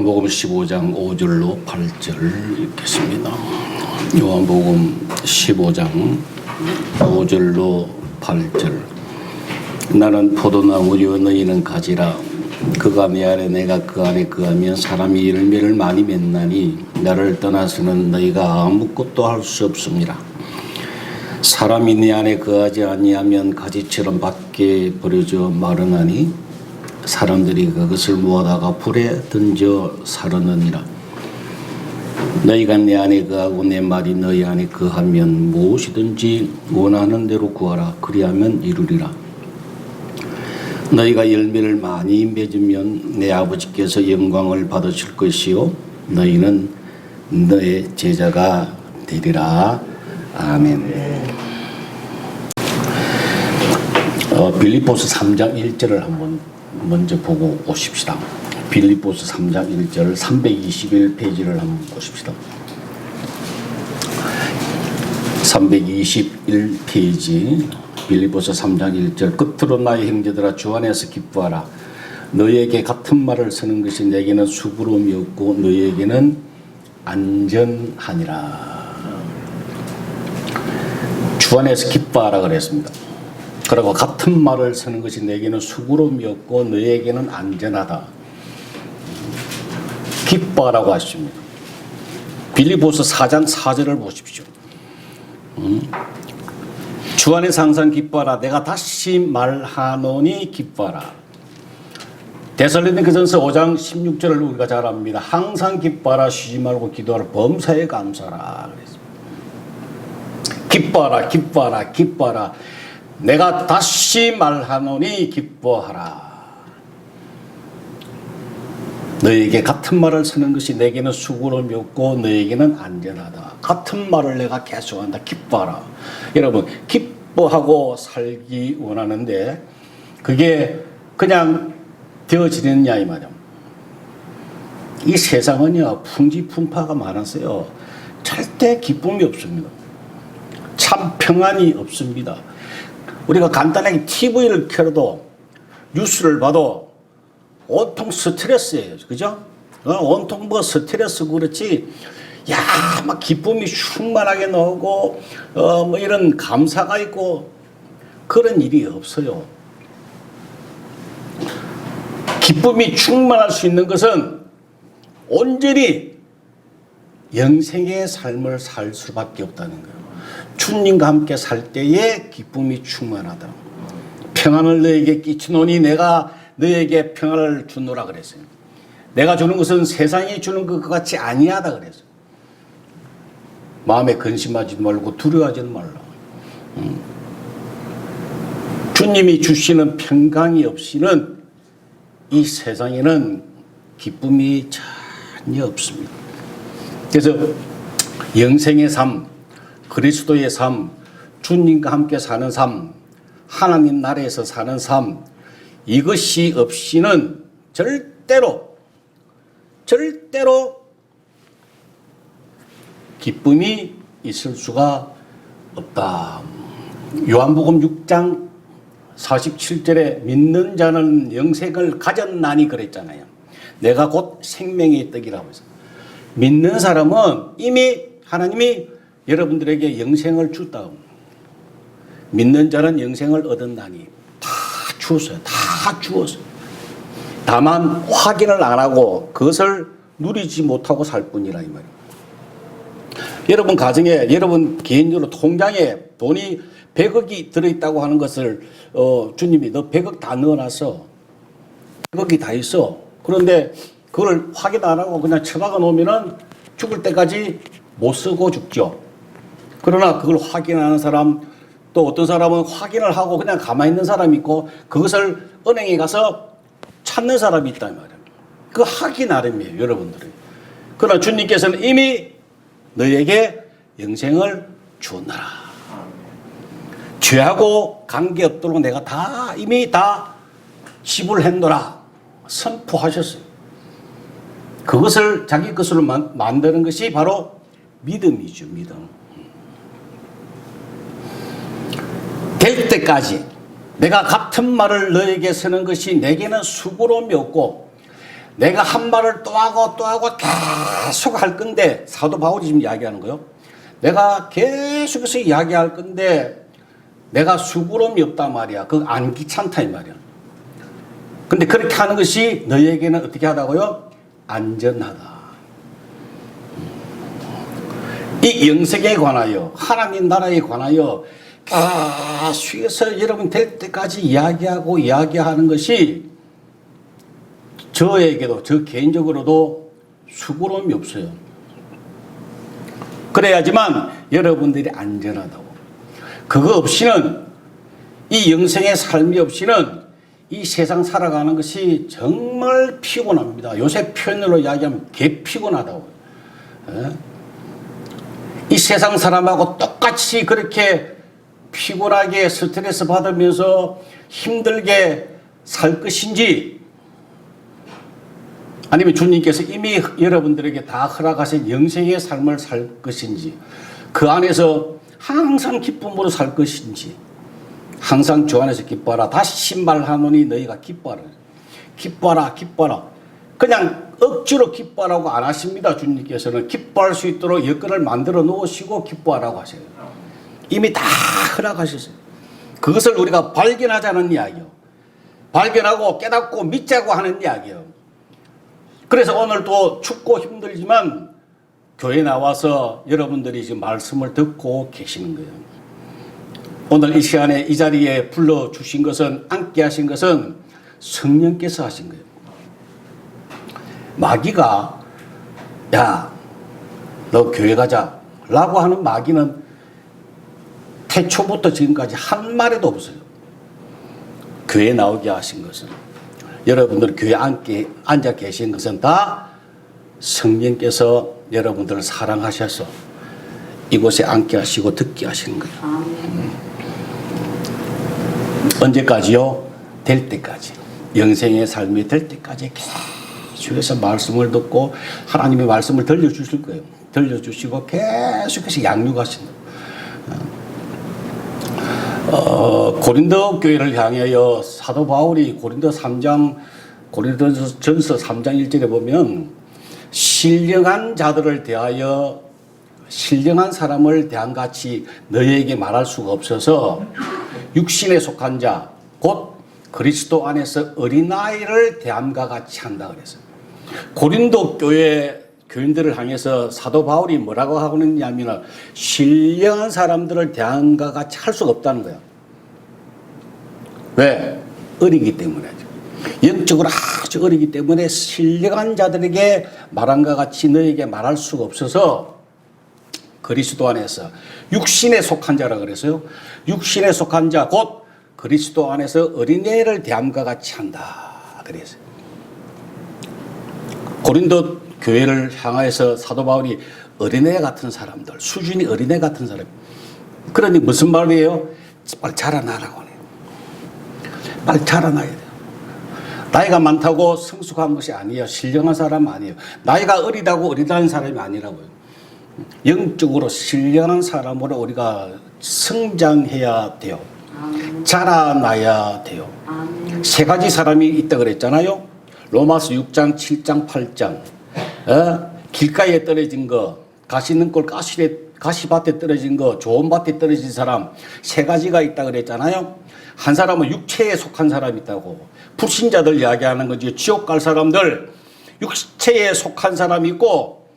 요한복음 15장 5절로 8절을 읽겠습니다. 요한복음 15장 5절로 8절. 나는 포도나무요 너희는 가지라. 그가 내 안에 내가 그 안에 거하면 사람이 열매를 많이 맺나니 나를 떠나서는 너희가 아무것도 할 수 없습니다. 사람이 내 안에 거하지 아니하면 가지처럼 밖에 버려져 마르나니 사람들이 그것을 모아다가 불에 던져 사르느니라. 너희가 내 안에 거하고 내 말이 너희 안에 거하면 무엇이든지 원하는 대로 구하라. 그리하면 이루리라. 너희가 열매를 많이 맺으면 내 아버지께서 영광을 받으실 것이요 너희는 너의 제자가 되리라. 아멘. 빌립보서 3장 1절을 한번 먼저 보고 오십시다. 빌립보서 3장 1절 321페이지를 한번 보십시다. 321페이지 빌립보서 3장 1절. 끝으로 나의 형제들아 주 안에서 기뻐하라. 너희에게 같은 말을 쓰는 것이 내게는 수고로움이 없고 너희에게는 안전하니라. 주 안에서 기뻐하라 그랬습니다. 그리고 같은 말을 쓰는 것이 내게는 수고로움이 없고 너희에게는 안전하다. 기뻐하라고 하십니다. 빌립보서 4장 4절을 보십시오. 주 안에서 항상 기뻐하라. 내가 다시 말하노니 기뻐하라. 데살로니가전서 5장 16절을 우리가 잘 압니다. 항상 기뻐하라. 쉬지 말고 기도하라. 범사에 감사하라. 기뻐하라. 기뻐하라. 기뻐하라. 내가 다시 말하노니 기뻐하라. 너에게 같은 말을 쓰는 것이 내게는 수고로움이 없고 너에게는 안전하다. 같은 말을 내가 계속한다. 기뻐하라. 여러분 기뻐하고 살기 원하는데 그게 그냥 되어지느냐 이 말이야. 이 세상은요 풍지풍파가 많았어요. 절대 기쁨이 없습니다. 참 평안이 없습니다. 우리가 간단하게 TV를 켜도 뉴스를 봐도 온통 스트레스예요. 그죠? 온통 뭐 스트레스고 그렇지. 야, 막 기쁨이 충만하게 나오고 뭐 이런 감사가 있고 그런 일이 없어요. 기쁨이 충만할 수 있는 것은 온전히 영생의 삶을 살 수밖에 없다는 거예요. 주님과 함께 살 때에 기쁨이 충만하다. 평안을 너에게 끼치노니 내가 너에게 평안을 주노라 그랬어요. 내가 주는 것은 세상이 주는 것 같이 아니하다 그랬어요. 마음에 근심하지 말고 두려워하지 말라. 주님이 주시는 평강이 없이는 이 세상에는 기쁨이 전혀 없습니다. 그래서 영생의 삶, 그리스도의 삶, 주님과 함께 사는 삶, 하나님 나라에서 사는 삶, 이것이 없이는 절대로 기쁨이 있을 수가 없다. 요한복음 6장 47절에 믿는 자는 영생을 가졌나니 그랬잖아요. 내가 곧 생명의 떡이라고 해서 믿는 사람은 이미 하나님이 여러분들에게 영생을 줬다. 믿는 자는 영생을 얻었나니 다 주었어요. 다 주었어요. 다만 확인을 안 하고 그것을 누리지 못하고 살 뿐이라 이 말이에요. 여러분 가정에 여러분 개인적으로 통장에 돈이 100억이 들어있다고 하는 것을 주님이 너 100억 다 넣어놨어. 100억이 다 있어. 그런데 그걸 확인 안 하고 그냥 처박아 놓으면은 죽을 때까지 못 쓰고 죽죠. 그러나 그걸 확인하는 사람, 또 어떤 사람은 확인을 하고 그냥 가만히 있는 사람이 있고 그것을 은행에 가서 찾는 사람이 있단 말이에요. 그 하기 나름이에요, 여러분들이. 그러나 주님께서는 이미 너에게 영생을 주었노라. 죄하고 관계없도록 내가 다 이미 다 지불했노라 선포하셨어요. 그것을 자기 것으로 만드는 것이 바로 믿음이죠. 믿음. 될 때까지 내가 같은 말을 너에게 쓰는 것이 내게는 수고로움이 없고 내가 한 말을 또 하고 계속 할 건데, 사도 바울이 지금 이야기하는 거요. 내가 계속해서 이야기할 건데 내가 수고로움이 없단 말이야. 그거 안 귀찮다 이 말이야. 근데 그렇게 하는 것이 너희에게는 어떻게 하다고요? 안전하다. 이 영생에 관하여, 하나님 나라에 관하여 계속해서 여러분 될 때까지 이야기하는 것이 저에게도, 저 개인적으로도 수고로움이 없어요. 그래야지만 여러분들이 안전하다고. 그거 없이는, 이 영생의 삶이 없이는 이 세상 살아가는 것이 정말 피곤합니다. 요새 표현으로 이야기하면 개 피곤하다고. 이 세상 사람하고 똑같이 그렇게 피곤하게 스트레스 받으면서 힘들게 살 것인지, 아니면 주님께서 이미 여러분들에게 다 허락하신 영생의 삶을 살 것인지, 그 안에서 항상 기쁨으로 살 것인지, 항상 주 안에서 기뻐하라. 다시 말하노니 너희가 기뻐하라. 기뻐하라, 기뻐하라. 그냥 억지로 기뻐하라고 안 하십니다. 주님께서는 기뻐할 수 있도록 여건을 만들어 놓으시고 기뻐하라고 하세요. 이미 다 허락하셨어요. 그것을 우리가 발견하자는 이야기요. 발견하고 깨닫고 믿자고 하는 이야기요. 그래서 오늘도 춥고 힘들지만 교회 나와서 여러분들이 지금 말씀을 듣고 계시는 거예요. 오늘 이 시간에 이 자리에 불러주신 것은, 앉게 하신 것은 성령께서 하신 거예요. 마귀가 야, 너 교회 가자 라고 하는 마귀는 태초부터 지금까지 한 마리도 없어요. 교회 나오게 하신 것은, 여러분들 교회 앉아 계신 것은 다 성령께서 여러분들을 사랑하셔서 이곳에 앉게 하시고 듣게 하시는 거예요. 언제까지요? 될 때까지. 영생의 삶이 될 때까지 계속해서 말씀을 듣고 하나님의 말씀을 들려주실 거예요. 들려주시고 계속해서 양육하신다. 고린도 교회를 향하여 사도 바울이 고린도전서 3장 1절에 보면, 신령한 자들을 대하여 신령한 사람을 대한같이 너희에게 말할 수가 없어서 육신에 속한 자, 곧 그리스도 안에서 어린아이를 대함과 같이 한다 그랬어요. 고린도 교회 교인들을 향해서 사도 바울이 뭐라고 하고 있냐면, 신령한 사람들을 대함과 같이 할 수가 없다는 거예요. 왜? 어리기 때문에. 영적으로 아주 어리기 때문에 신령한 자들에게 말함과 같이 너에게 말할 수가 없어서 그리스도 안에서 육신에 속한 자라 그랬어요. 육신에 속한 자, 곧 그리스도 안에서 어린애를 대함과 같이 한다 그랬어요. 고린도 교회를 향하여서 사도 바울이 어린애 같은 사람들, 수준이 어린애 같은 사람. 그러니 무슨 말이에요? 빨리 자라나라고 해요. 빨리 자라나야 돼요. 나이가 많다고 성숙한 것이 아니에요. 신령한 사람 아니에요. 나이가 어리다고 어리다는 사람이 아니라고요. 영적으로 신령한 사람으로 우리가 성장해야 돼요. 자라나야 돼요. 세 가지 사람이 있다 그랬잖아요. 로마서 6장, 7장, 8장. 길가에 떨어진 거, 가시 있는 꼴 가시밭에 떨어진 거, 좋은 밭에 떨어진 사람, 세 가지가 있다 그랬잖아요. 한 사람은 육체에 속한 사람이 있다고. 불신자들 이야기하는 거지. 지옥 갈 사람들, 육체에 속한 사람이 있고,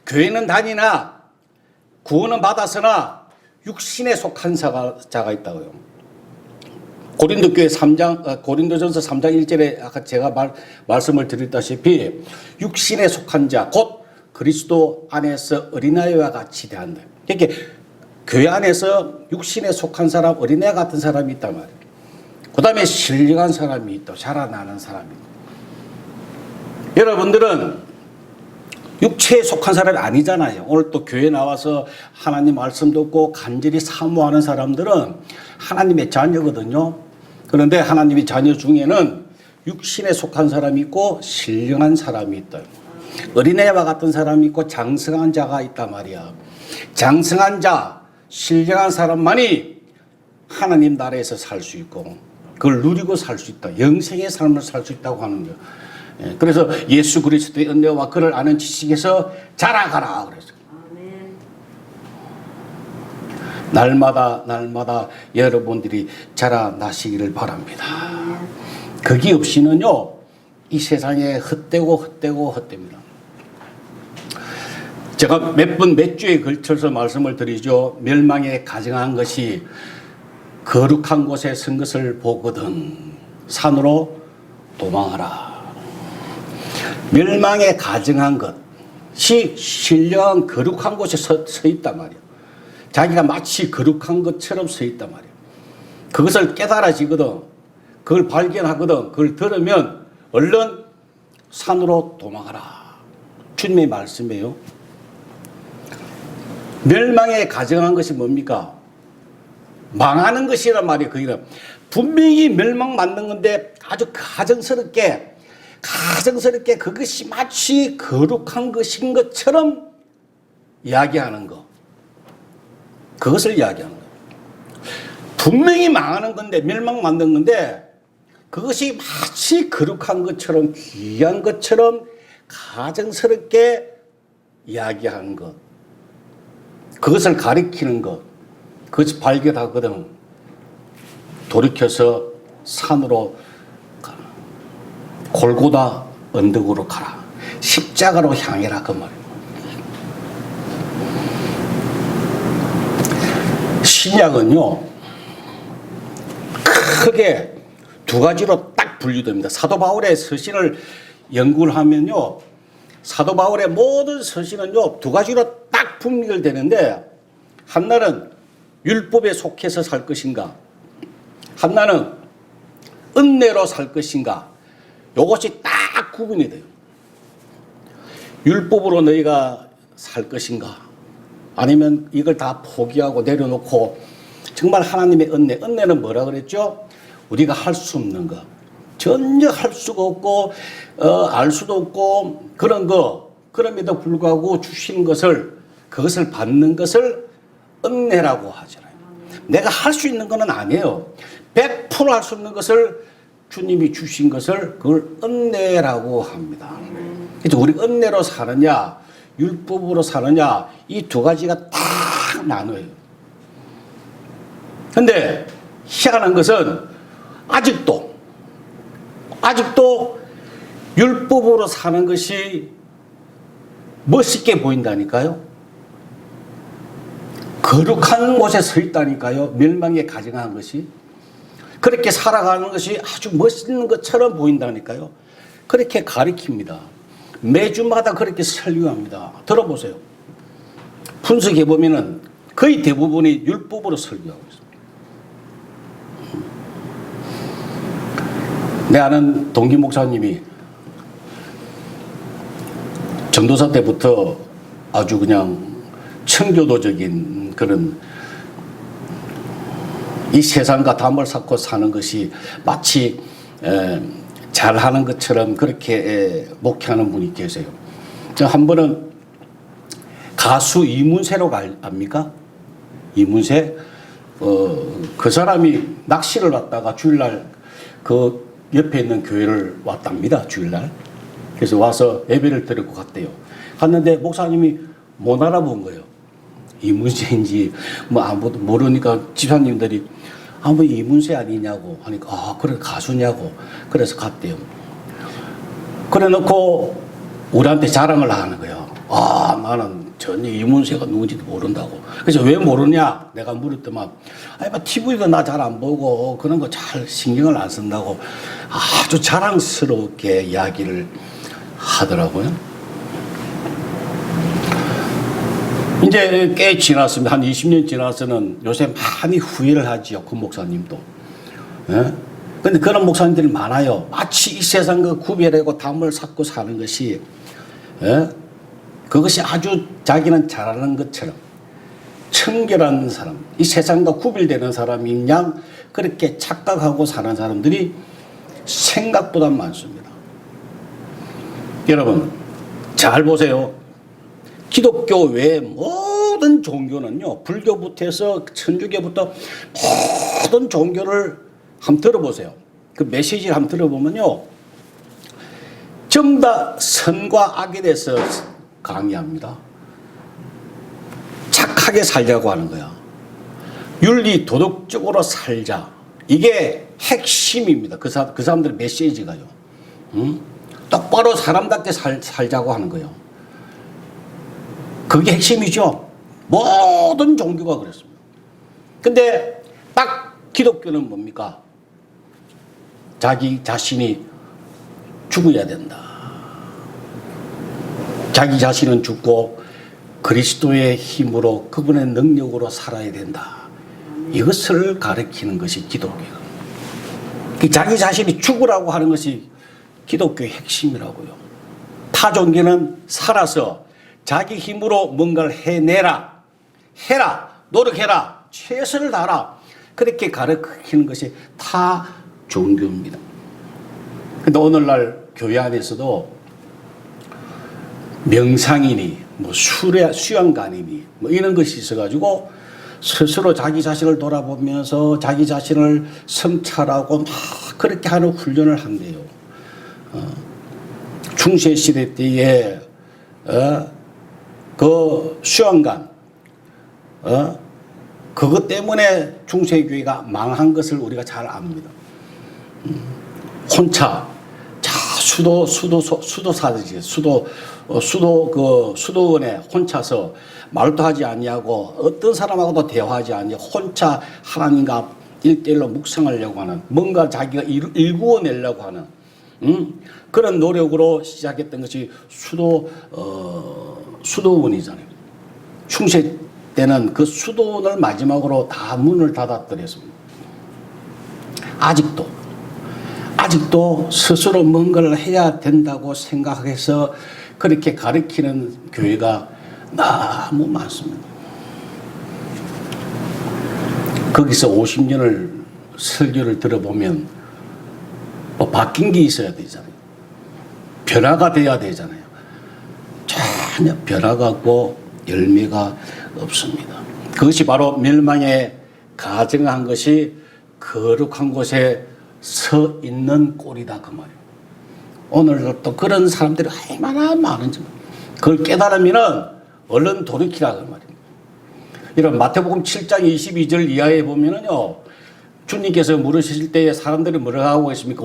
교회는 다니나 구원은 받았으나 육신에 속한 자가 있다고요. 고린도전서 3장 1절에 아까 제가 말씀을 드렸다시피 육신에 속한 자, 곧 그리스도 안에서 어린아이와 같이 대한다. 그러니까 교회 안에서 육신에 속한 사람, 어린애 같은 사람이 있단 말이에요. 그 다음에 신령한 사람이 있다. 자라나는 사람이 있다. 여러분들은 육체에 속한 사람이 아니잖아요. 오늘 또 교회 나와서 하나님 말씀 듣고 간절히 사모하는 사람들은 하나님의 자녀거든요. 그런데 하나님의 자녀 중에는 육신에 속한 사람이 있고 신령한 사람이 있다. 어린애와 같은 사람이 있고 장성한 자가 있단 말이야. 장성한 자, 신령한 사람만이 하나님 나라에서 살 수 있고 그걸 누리고 살 수 있다. 영생의 삶을 살 수 있다고 하는 거예요. 예, 그래서 예수 그리스도의 은혜와 그를 아는 지식에서 자라가라 그랬어요. 날마다 여러분들이 자라나시기를 바랍니다. 거기 없이는요 이 세상에 헛되고 제가 몇 주에 걸쳐서 말씀을 드리죠. 멸망에 가증한 것이 거룩한 곳에 선 것을 보거든 산으로 도망하라. 멸망에 가증한 것이 신령한 거룩한 곳에 서 있단 말이야. 자기가 마치 거룩한 것처럼 서 있단 말이야. 그것을 깨달아지거든. 그걸 발견하거든. 그걸 들으면 얼른 산으로 도망하라. 주님의 말씀이에요. 멸망에 가증한 것이 뭡니까? 망하는 것이란 말이에요. 그게 분명히 멸망 맞는 건데 아주 가정스럽게 그것이 마치 거룩한 것인 것처럼 이야기하는 것. 그것을 이야기하는 거예요. 분명히 망하는 건데 멸망 맞는 건데 그것이 마치 거룩한 것처럼 귀한 것처럼 가정스럽게 이야기하는 것. 그것을 가리키는 것. 그것을 발견하거든. 돌이켜서 산으로 가라. 골고다 언덕으로 가라. 십자가로 향해라 그 말이에요. 신약은요 크게 두 가지로 딱 분류됩니다. 사도 바울의 서신을 연구를 하면요 사도 바울의 모든 서신은요 두 가지로 딱 분별되는데 하나는 율법에 속해서 살 것인가, 하나는 은혜로 살 것인가. 이것이 딱 구분이 돼요. 율법으로 너희가 살 것인가, 아니면 이걸 다 포기하고 내려놓고 정말 하나님의 은혜는 뭐라 그랬죠? 우리가 할 수 없는 거, 전혀 할 수가 없고 알 수도 없고 그런 거, 그럼에도 불구하고 주신 것을, 그것을 받는 것을 은혜라고 하잖아요. 내가 할 수 있는 것은 아니에요. 100% 할 수 있는 것을 주님이 주신 것을 그걸 은혜라고 합니다. 그래서 우리 은혜로 사느냐 율법으로 사느냐 이 두 가지가 딱 나눠요. 근데 희한한 것은 아직도 율법으로 사는 것이 멋있게 보인다니까요. 거룩한 곳에 서 있다니까요. 멸망에 가증한 것이. 그렇게 살아가는 것이 아주 멋있는 것처럼 보인다니까요. 그렇게 가리킵니다. 매주마다 그렇게 설교합니다. 들어보세요. 분석해 보면은 거의 대부분이 율법으로 설교하고 있습니다. 내 아는 동기 목사님이 전도사 때부터 아주 그냥 청교도적인 그런 이 세상과 담을 쌓고 사는 것이 마치 잘하는 것처럼 그렇게 목회하는 분이 계세요. 한 번은 가수 이문세로 압니까? 이문세? 그 사람이 낚시를 왔다가 주일날 그 옆에 있는 교회를 왔답니다. 주일날. 그래서 와서 예배를 드리고 갔대요. 갔는데 목사님이 못 알아본 거예요. 이문세인지 뭐 아무도 모르니까 집사님들이 뭐 이문세 아니냐고 하니까 그래 가수냐고. 그래서 갔대요. 그래 놓고 우리한테 자랑을 하는 거예요. 나는 전혀 이문세가 누군지도 모른다고. 그래서 왜 모르냐 내가 물었더만 TV도 나 잘 안 보고 그런 거 잘 신경을 안 쓴다고 아주 자랑스럽게 이야기를 하더라고요. 이제 꽤 지났습니다. 한 20년 지나서는 요새 많이 후회를 하지요. 그 목사님도. 근데 그런 목사님들이 많아요. 마치 이 세상과 구별하고 담을 쌓고 사는 것이, 그것이 아주 자기는 잘하는 것처럼 청결한 사람, 이 세상과 구별되는 사람인 양 그렇게 착각하고 사는 사람들이 생각보다 많습니다. 여러분, 잘 보세요. 기독교 외의 모든 종교는요, 불교부터 해서 천주교부터 모든 종교를 한번 들어보세요. 그 메시지를 한번 들어보면요, 전부 다 선과 악에 대해서 강의합니다. 착하게 살자고 하는 거야. 윤리 도덕적으로 살자. 이게 핵심입니다. 그 사람들의 메시지가요. 똑바로 사람답게 살자고 하는 거예요. 그게 핵심이죠. 모든 종교가 그랬습니다. 근데 딱 기독교는 뭡니까? 자기 자신이 죽어야 된다. 자기 자신은 죽고 그리스도의 힘으로 그분의 능력으로 살아야 된다. 이것을 가르치는 것이 기독교예요. 자기 자신이 죽으라고 하는 것이 기독교의 핵심이라고요. 타 종교는 살아서 자기 힘으로 뭔가를 해내라. 해라. 노력해라. 최선을 다하라. 그렇게 가르치는 것이 타 종교입니다. 근데 오늘날 교회 안에서도 명상이니 뭐 수양관이니 뭐 이런 것이 있어가지고 스스로 자기 자신을 돌아보면서 자기 자신을 성찰하고 막 그렇게 하는 훈련을 한대요. 중세시대 때에 그 수양관 그것 때문에 중세교회가 망한 것을 우리가 잘 압니다. 혼자 수도사들이지 수도원에 혼자서 말도 하지 아니하고 어떤 사람하고도 대화하지 아니하고 혼자 하나님과 1:1로 묵상하려고 하는 뭔가 자기가 일구어내려고 하는 그런 노력으로 시작했던 것이 수도원이잖아요. 중세 때는 그 수도원을 마지막으로 다 문을 닫았더랬습니다. 아직도 스스로 뭔가를 해야 된다고 생각해서 그렇게 가르치는 교회가 너무 많습니다. 거기서 50년을 설교를 들어보면 뭐 바뀐 게 있어야 되잖아요. 변화가 돼야 되잖아요. 전혀 변화가 없고 열매가 없습니다. 그것이 바로 멸망에 가증한 것이 거룩한 곳에 서 있는 꼴이다 그 말이에요. 오늘도 그런 사람들이 얼마나 많은지 그걸 깨달으면 얼른 돌이키라 그 말이에요. 이런 마태복음 7장 22절 이하에 보면은요, 주님께서 물으실 때에 사람들이 뭐라고 하고 있습니까?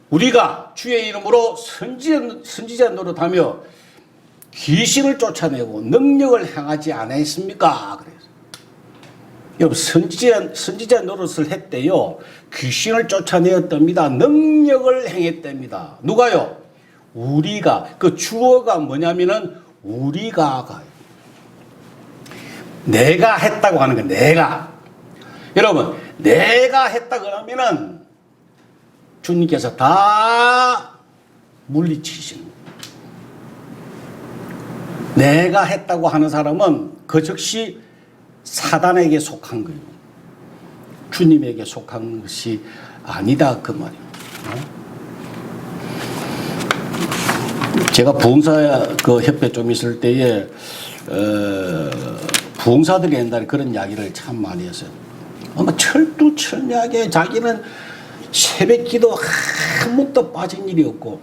우리가 주의 이름으로 선지자 노릇하며 귀신을 쫓아내고 능력을 행하지 않았습니까? 그래서 여러분 선지자 노릇을 했대요. 귀신을 쫓아내었답니다. 능력을 행했답니다. 누가요? 우리가. 그 주어가 뭐냐면은 우리가 내가 했다고 하는 거예요. 내가. 여러분 내가 했다 그러면은 주님께서 다 물리치시는 거예요. 내가 했다고 하는 사람은 그 즉시 사단에게 속한 거예요. 주님에게 속한 것이 아니다 그 말이에요. 제가 부흥사 그 협회 좀 있을 때에 부흥사들이 옛날에 그런 이야기를 참 많이 했어요. 아마 철두철미하게 자기는 새벽기도 한 번도 빠진 일이 없고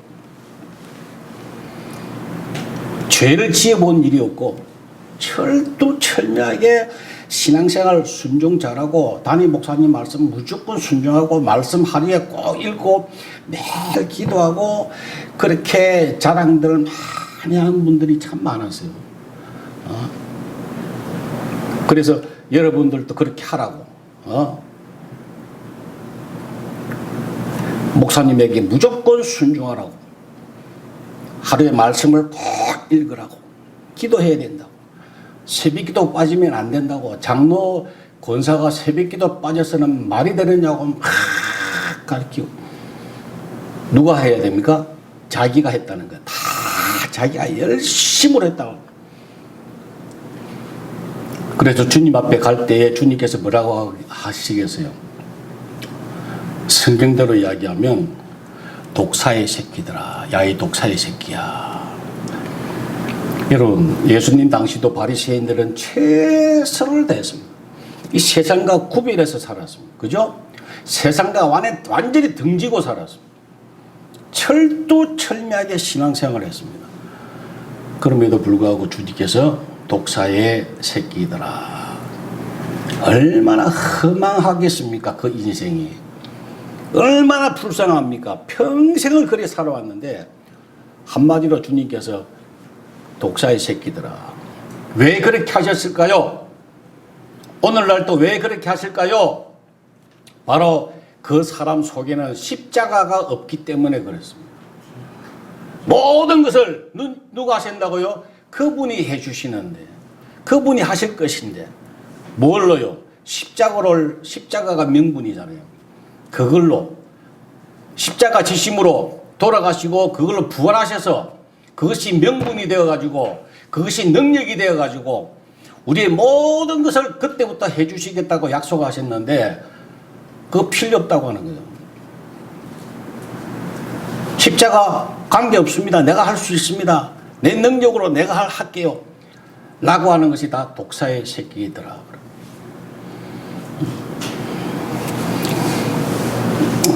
죄를 지어본 일이 없고 철두철미하게 신앙생활 순종 잘하고 담임 목사님 말씀 무조건 순종하고 말씀 하루에 꼭 읽고 매일 기도하고 그렇게 자랑들을 많이 하는 분들이 참 많았어요. 그래서 여러분들도 그렇게 하라고. 목사님에게 무조건 순종하라고. 하루에 말씀을 꼭 읽으라고. 기도해야 된다고. 새벽기도 빠지면 안 된다고. 장로 권사가 새벽기도 빠져서는 말이 되느냐고 막 가르치고. 누가 해야 됩니까? 자기가 했다는 거야. 다 자기가 열심으로 했다고. 그래서 주님 앞에 갈 때에 주님께서 뭐라고 하시겠어요? 성경대로 이야기하면 독사의 새끼들아, 야 이 독사의 새끼야. 여러분 예수님 당시도 바리새인들은 최선을 다했습니다. 이 세상과 구별해서 살았습니다. 그죠? 세상과 완전히 등지고 살았습니다. 철두철미하게 신앙생활을 했습니다. 그럼에도 불구하고 주님께서 독사의 새끼들아, 얼마나 허망하겠습니까? 그 인생이 얼마나 불쌍합니까? 평생을 그리 살아왔는데 한마디로 주님께서 독사의 새끼들아, 왜 그렇게 하셨을까요? 오늘날도 왜 그렇게 하실까요? 바로 그 사람 속에는 십자가가 없기 때문에 그렇습니다. 모든 것을 누가 하신다고요? 그분이 해주시는데, 그분이 하실 것인데 뭘로요? 십자가가 명분이잖아요. 그걸로 십자가 지심으로 돌아가시고 그걸로 부활하셔서 그것이 명분이 되어가지고 그것이 능력이 되어가지고 우리의 모든 것을 그때부터 해주시겠다고 약속하셨는데 그거 필요 없다고 하는 거예요. 십자가 관계없습니다. 내가 할 수 있습니다. 내 능력으로 내가 할게요. 라고 하는 것이 다 독사의 새끼더라.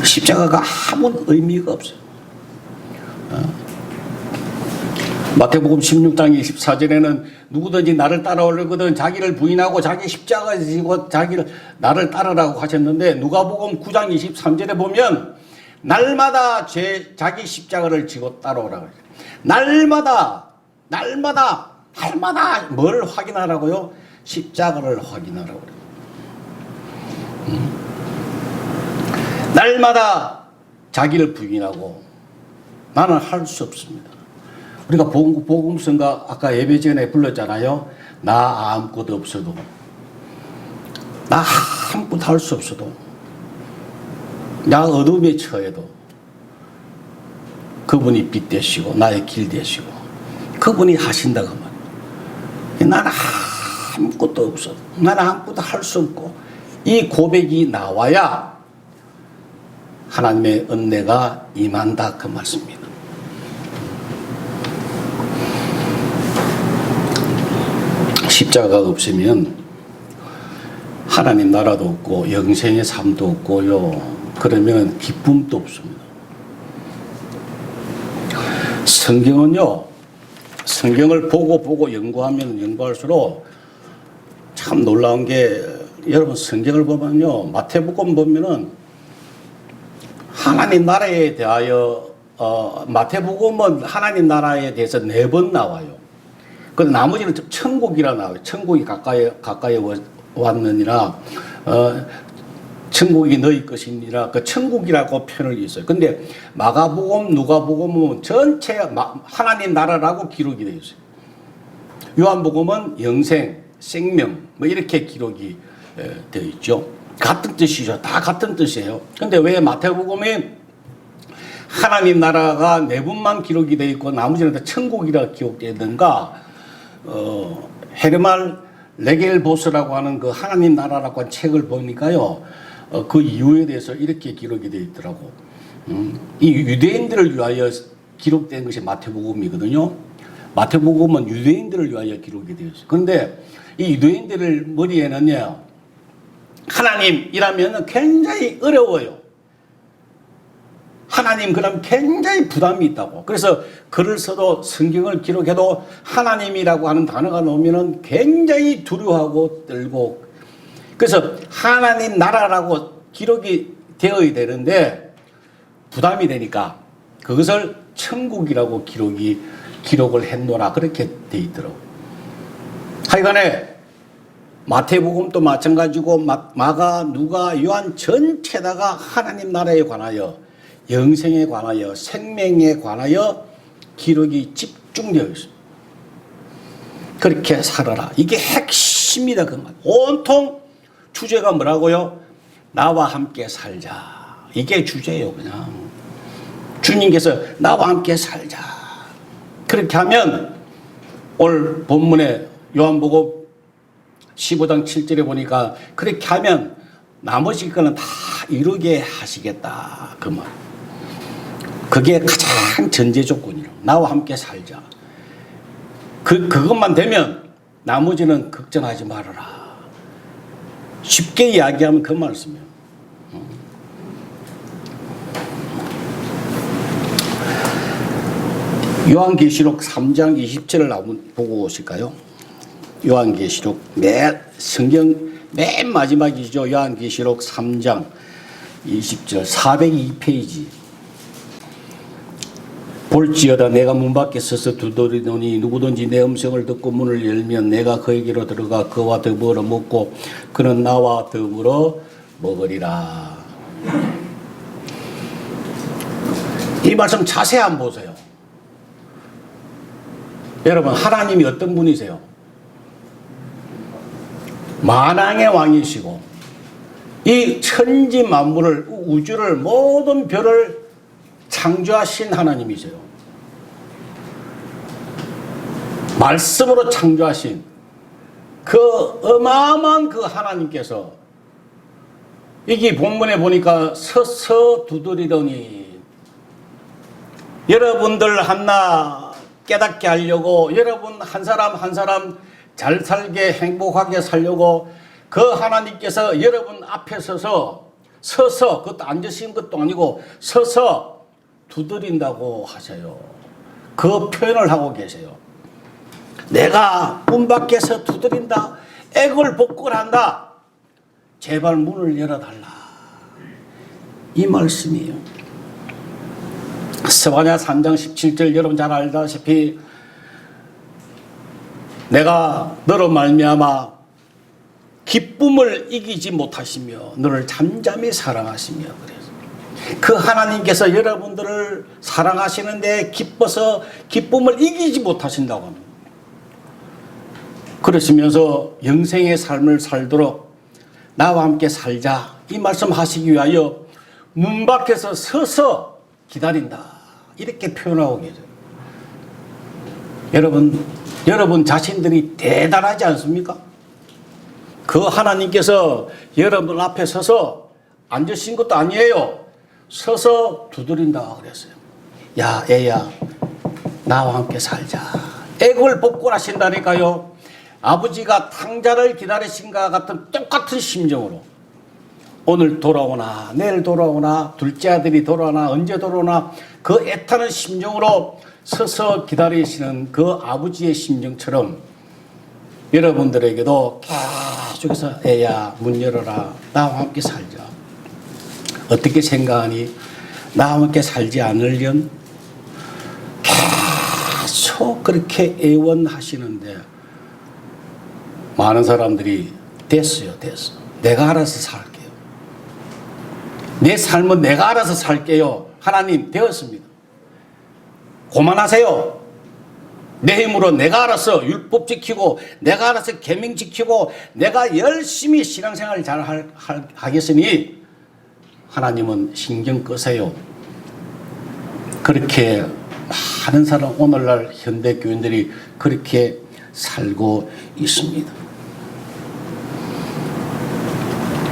십자가가 아무 의미가 없어요. 마태복음 16장 24절에는 누구든지 나를 따라오려거든 자기를 부인하고 자기 십자가를 지고 자기를 나를 따르라고 하셨는데, 누가복음 9장 23절에 보면 날마다 자기 십자가를 지고 따라오라고 해요. 날마다 뭘 확인하라고요? 십자가를 확인하라고 그래요. 날마다 자기를 부인하고 나는 할 수 없습니다. 우리가 복음성가 아까 예배 전에 불렀잖아요. 나 아무것도 없어도, 나 아무것도 할 수 없어도, 나 어둠에 처해도 그분이 빛 되시고 나의 길 되시고 그분이 하신다고 말이에요. 나는 아무것도 없어도, 나는 아무것도 할 수 없고, 이 고백이 나와야 하나님의 은혜가 임한다 그 말씀입니다. 십자가가 없으면 하나님 나라도 없고 영생의 삶도 없고요. 그러면 기쁨도 없습니다. 성경은요, 성경을 보고 연구하면 연구할수록 참 놀라운 게, 여러분 성경을 보면요, 마태복음 보면은 하나님 나라에 대하여 마태복음은 하나님 나라에 대해서 4번 나와요. 근데 나머지는 천국이라 나와요. 천국이 가까이 왔느니라, 천국이 너희 것이니라, 그 천국이라고 표현을 있어요. 근데 마가복음, 누가복음은 전체 하나님 나라라고 기록이 되어 있어요. 요한복음은 영생, 생명, 뭐 이렇게 기록이 되어 있죠. 같은 뜻이죠. 다 같은 뜻이에요. 근데 왜 마태복음에 하나님 나라가 4분만 기록이 되어 있고 나머지는 다 천국이라 기록되어 있는가? 헤르말 레겔보스라고 하는 그 하나님 나라라고 한 책을 보니까요, 그 이유에 대해서 이렇게 기록이 되어 있더라고. 이 유대인들을 위하여 기록된 것이 마태복음이거든요. 마태복음은 유대인들을 위하여 기록이 되어 있어요. 그런데 이 유대인들을 머리에는요, 하나님이라면 굉장히 어려워요. 하나님 그럼 굉장히 부담이 있다고. 그래서 글을 써도 성경을 기록해도 하나님이라고 하는 단어가 나오면 굉장히 두려워하고 떨고, 그래서 하나님 나라라고 기록이 되어야 되는데 부담이 되니까 그것을 천국이라고 기록을 했노라, 그렇게 돼 있더라고요. 하여간에 마태복음도 마찬가지고 마가, 누가, 요한 전체다가 하나님 나라에 관하여, 영생에 관하여, 생명에 관하여 기록이 집중되어 있습니다. 그렇게 살아라. 이게 핵심이다 그 말. 온통 주제가 뭐라고요? 나와 함께 살자. 이게 주제예요. 그냥 주님께서 나와 함께 살자. 그렇게 하면 오늘 본문에 요한복음 15장 7절에 보니까 그렇게 하면 나머지 거는 다 이루게 하시겠다 그 말. 그게 가장 전제 조건이에요. 나와 함께 살자. 그것만 되면 나머지는 걱정하지 말아라. 쉽게 이야기하면 그 말씀이에요. 요한계시록 3장 20절을 한번 보고 오실까요? 요한계시록 성경 맨 마지막이죠. 요한계시록 3장 20절 402페이지. 볼지어다 내가 문 밖에 서서 두드리노니 누구든지 내 음성을 듣고 문을 열면 내가 그에게로 들어가 그와 더불어 먹고 그는 나와 더불어 먹으리라. 이 말씀 자세히 한번 보세요. 여러분, 하나님이 어떤 분이세요? 만왕의 왕이시고 이 천지 만물을, 우주를, 모든 별을 창조하신 하나님이세요. 말씀으로 창조하신 그 어마어마한 그 하나님께서 여기 본문에 보니까 서서 두드리더니 여러분들 하나 깨닫게 하려고, 여러분 한 사람 한 사람 잘 살게 행복하게 살려고 그 하나님께서 여러분 앞에 서서 그것도 앉으신 것도 아니고 서서 두드린다고 하세요. 그 표현을 하고 계세요. 내가 문 밖에서 두드린다. 애걸복걸한다. 제발 문을 열어달라. 이 말씀이에요. 스바냐 3장 17절 여러분 잘 알다시피 내가 너로 말미암아 기쁨을 이기지 못하시며 너를 잠잠히 사랑하시며 그래서 그 하나님께서 여러분들을 사랑하시는데 기뻐서 기쁨을 이기지 못하신다고 합니다. 그러시면서 영생의 삶을 살도록 나와 함께 살자 이 말씀하시기 위하여 문 밖에서 서서 기다린다 이렇게 표현하고 계세요. 여러분 자신들이 대단하지 않습니까? 그 하나님께서 여러분 앞에 서서 앉으신 것도 아니에요. 서서 두드린다 그랬어요. 야 애야 나와 함께 살자. 애걸복걸하신다니까요. 아버지가 탕자를 기다리신 것 같은 똑같은 심정으로 오늘 돌아오나 내일 돌아오나 둘째 아들이 돌아오나 언제 돌아오나 그 애타는 심정으로 서서 기다리시는 그 아버지의 심정처럼 여러분들에게도 계속해서 애야 문 열어라 나와 함께 살자. 어떻게 생각하니? 나와 함께 살지 않으련? 계속 그렇게 애원하시는데 많은 사람들이 됐어. 내가 알아서 살게요. 내 삶은 내가 알아서 살게요. 하나님 되었습니다. 그만하세요. 내 힘으로 내가 알아서 율법 지키고 내가 알아서 계명 지키고 내가 열심히 신앙생활 잘 하겠으니 하나님은 신경 끄세요. 그렇게 많은 사람 오늘날 현대 교인들이 그렇게 살고 있습니다.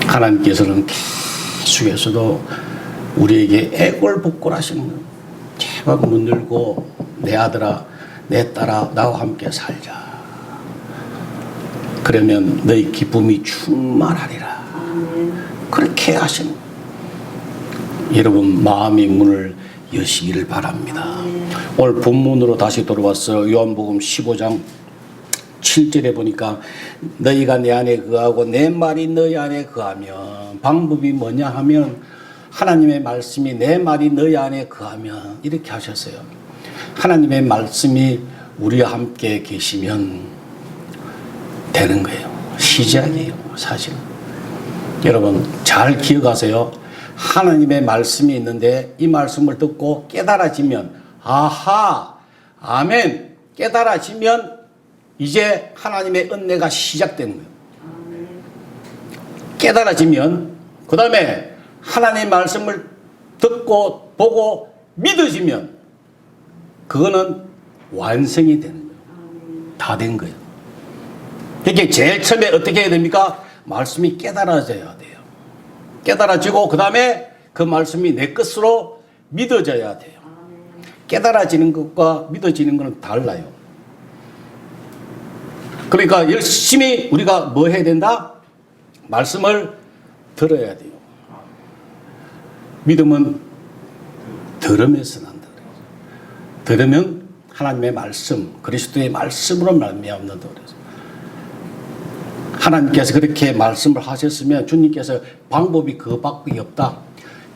하나님께서는 계속해서도 우리에게 애걸복걸하시는 거예요. 제발 문 열고 내 아들아 내 딸아 나와 함께 살자. 그러면 너희 기쁨이 충만하리라. 그렇게 하시는 거예요. 여러분 마음의 문을 여시기를 바랍니다. 오늘 본문으로 다시 돌아왔어요. 요한복음 15장 7절에 보니까 너희가 내 안에 거하고 내 말이 너희 안에 거하면 방법이 뭐냐 하면 하나님의 말씀이 내 말이 너희 안에 거하면 이렇게 하셨어요. 하나님의 말씀이 우리와 함께 계시면 되는 거예요. 시작이에요. 사실은. 여러분 잘 기억하세요. 하나님의 말씀이 있는데 이 말씀을 듣고 깨달아지면 아하 아멘 깨달아지면 이제 하나님의 은혜가 시작되는 거예요. 깨달아지면 그 다음에 하나님의 말씀을 듣고 보고 믿어지면 그거는 완성이 되는 거예요. 다 된 거예요. 이게 제일 처음에 어떻게 해야 됩니까? 말씀이 깨달아져야 돼요. 깨달아지고 그 다음에 그 말씀이 내 것으로 믿어져야 돼요. 깨달아지는 것과 믿어지는 것은 달라요. 그러니까 열심히 우리가 뭐 해야 된다? 말씀을 들어야 돼요. 믿음은 들으면서 난다. 들으면 하나님의 말씀, 그리스도의 말씀으로 말미암는다 그래서 하나님께서 그렇게 말씀을 하셨으면 주님께서 방법이 그밖에 없다.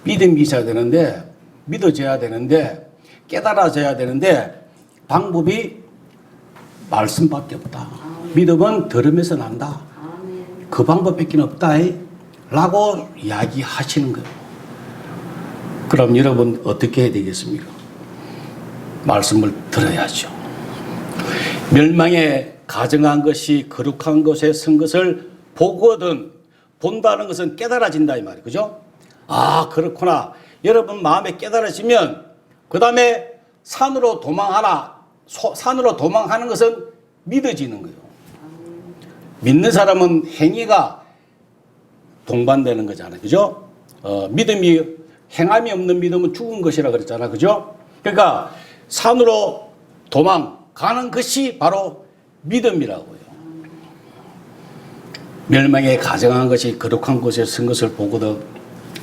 믿음이 있어야 되는데, 믿어져야 되는데, 깨달아져야 되는데 방법이 말씀밖에 없다. 믿음은 들으면서 난다. 그 방법밖에 없다. 라고 이야기하시는 거예요. 그럼 여러분 어떻게 해야 되겠습니까? 말씀을 들어야죠. 멸망에 가정한 것이 거룩한 것에 선 것을 보거든, 본다는 것은 깨달아진다 이 말이에요. 그죠? 아, 그렇구나. 여러분 마음에 깨달아지면 그 다음에 산으로 도망하는 것은 믿어지는 거예요. 믿는 사람은 행위가 동반되는 거잖아요. 그죠? 믿음이, 행함이 없는 믿음은 죽은 것이라 그랬잖아. 그죠? 그러니까 산으로 도망가는 것이 바로 믿음이라고요. 멸망에 가정한 것이 거룩한 곳에 선 것을 보고도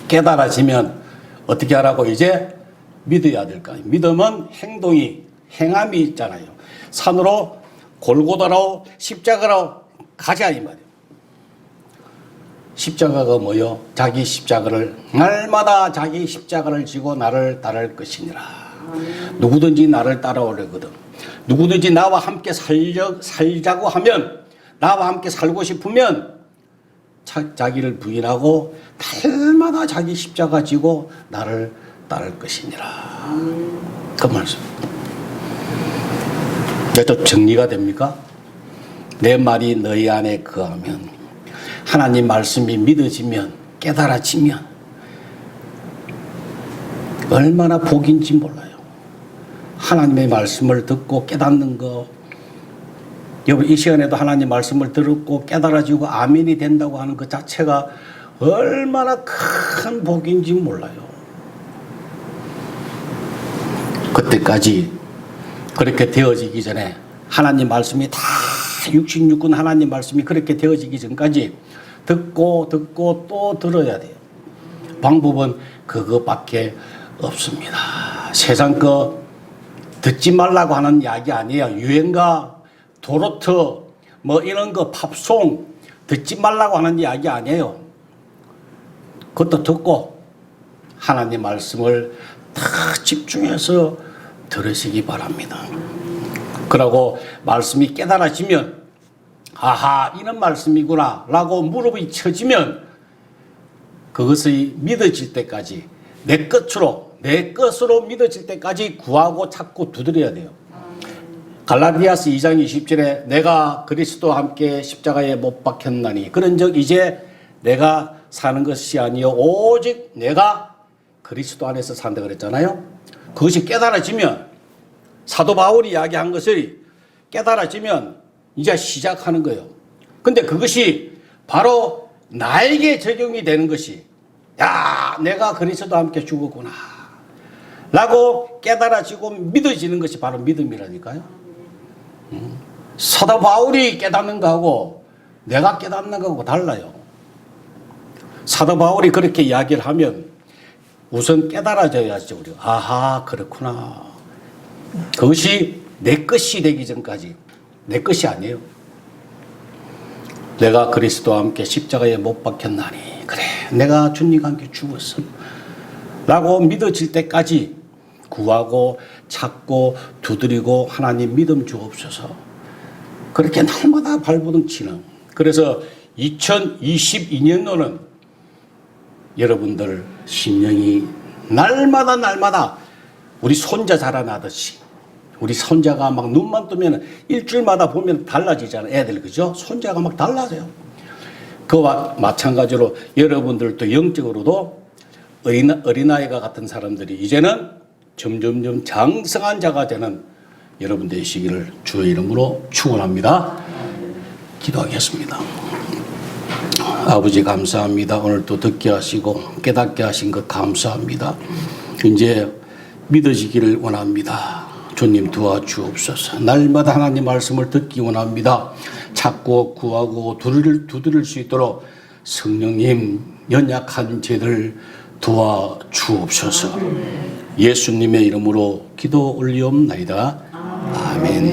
깨달아지면 어떻게 하라고? 이제 믿어야 될까요? 믿음은 행함이 있잖아요. 산으로, 골고다로, 십자가로 가자 이 말이에요. 십자가가 뭐요? 자기 십자가를, 날마다 자기 십자가를 지고 나를 따를 것이니라. 누구든지 나를 따라오려거든. 누구든지 나와 함께 살자고 하면, 나와 함께 살고 싶으면 자기를 부인하고 날마다 자기 십자가 지고 나를 따를 것이니라. 그 말씀. 이제 또 정리가 됩니까? 내 말이 너희 안에 거하면, 하나님 말씀이 믿어지면, 깨달아지면 얼마나 복인지 몰라요. 하나님의 말씀을 듣고 깨닫는 거, 여러분 이 시간에도 하나님 말씀을 듣고 깨달아지고 아멘이 된다고 하는 것 자체가 얼마나 큰 복인지 몰라요. 그때까지 그렇게 되어지기 전에, 하나님 말씀이 다 66권 하나님 말씀이 그렇게 되어지기 전까지 듣고 또 들어야 돼요. 방법은 그것밖에 없습니다. 세상 거 듣지 말라고 하는 이야기 아니에요. 유행가, 도로트, 뭐 이런 거 팝송 듣지 말라고 하는 이야기 아니에요. 그것도 듣고 하나님 말씀을 다 집중해서 들으시기 바랍니다. 그러고 말씀이 깨달아지면, 아하, 이런 말씀이구나 라고 무릎이 쳐지면 그것이 믿어질 때까지, 내 것으로 믿어질 때까지 구하고 찾고 두드려야 돼요. 갈라디아서 2장 20절에 내가 그리스도와 함께 십자가에 못 박혔나니 그런즉 이제 내가 사는 것이 아니요 오직 내가 그리스도 안에서 산다 그랬잖아요. 그것이 깨달아지면, 사도 바울이 이야기한 것을 깨달아지면 이제 시작하는 거예요. 근데 그것이 바로 나에게 적용이 되는 것이, 야, 내가 그리스도와 함께 죽었구나 라고 깨달아지고 믿어지는 것이 바로 믿음이라니까요. 사도 바울이 깨닫는 거하고 내가 깨닫는 거하고 달라요. 사도 바울이 그렇게 이야기를 하면 우선 깨달아져야죠. 우리가. 아하, 그렇구나. 그것이 내 것이 되기 전까지 내 것이 아니에요. 내가 그리스도와 함께 십자가에 못 박혔나니, 그래, 내가 주님과 함께 죽었어 라고 믿어질 때까지 구하고 찾고 두드리고 하나님 믿음 주옵소서, 그렇게 날마다 발버둥치는. 그래서 2022년도는 여러분들 심령이 날마다 우리 손자 자라나듯이, 우리 손자가 막 눈만 뜨면 일주일마다 보면 달라지잖아요. 애들, 그죠? 손자가 막 달라져요. 그와 마찬가지로 여러분들도 영적으로도 어린아이가 같은 사람들이 이제는 점점점 장성한 자가 되는 여러분 되시기를 주의 이름으로 축원합니다. 기도하겠습니다. 아버지 감사합니다. 오늘 또 듣게 하시고 깨닫게 하신 것 감사합니다. 이제 믿어지기를 원합니다. 주님 도와주옵소서. 날마다 하나님 말씀을 듣기 원합니다. 찾고 구하고 두드릴 수 있도록 성령님 연약한 죄들 도와주옵소서. 예수님의 이름으로 기도 올리옵나이다. 아멘.